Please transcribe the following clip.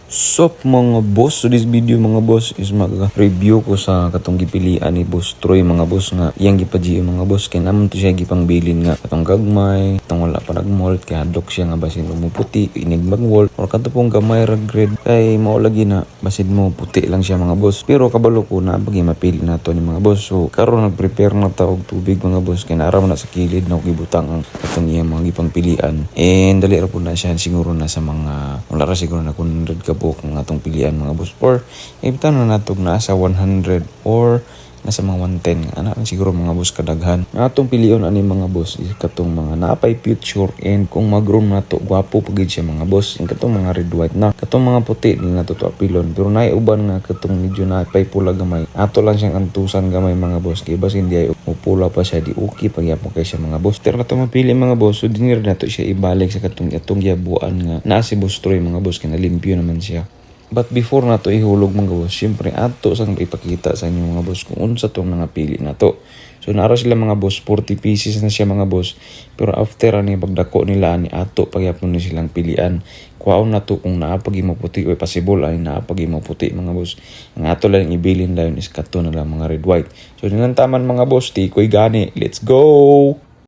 Sup mga boss, so this video mga boss is mag-review ko sa katong gipilian ni Boss Troy mga boss nga iyang gipadyo mga boss kay naman to siya gipang bilin nga katong gagmay katong wala pa nagmold kay hadlok siya nga basin mo puti inig magwall or kato pong gamay ra grade kay mao lagi na basin mo puti lang siya mga boss. Pero kabalo ko na pagi mapili nato ni mga boss, so karon nag-prepare na ta og tubig mga boss kay naara na sa kilid na gibutang ang katong iyang mga gipang pilian and dali ra po na siya siguro na sa mga wala ra siguro na 100 ka buok ng atong pilian mga boss, or ibitan na natog na sa 100 or nasa mga 110 ana siguro mga boss kadaghan nga atong pilion ani mga boss is katong mga napay future and kung mag-room nato gwapo pagid siya mga boss, and katong mga red white na katong mga puti din nato to apilon, pero naay uban nga katong medyo napay pula gamay ato lang siyang antusan gamay mga boss kay bas hindi ay upula pa siya di okay pagyapon kay siya mga boss. Pero nato mapili mga boss, so dinir nato siya ibalik sa katong yabuan nga naa si Boss Troy mga boss kay nalimpyo naman siya. But before na to ihulog mga boss, syempre ato sang ipakita sa inyo mga boss kung unsa tong napili na to. So naara sila mga boss, 40 pieces na siya mga boss. Pero after ani pagdako nila ani ato pagyapon ni silang pilian. Kuhaon na to kung naapagi mo puti o possible ay naapagi mo puti mga boss. Ang ato lang ibilin dayon is kato na lang mga red white. So taman mga boss, tikoy gani. Let's go!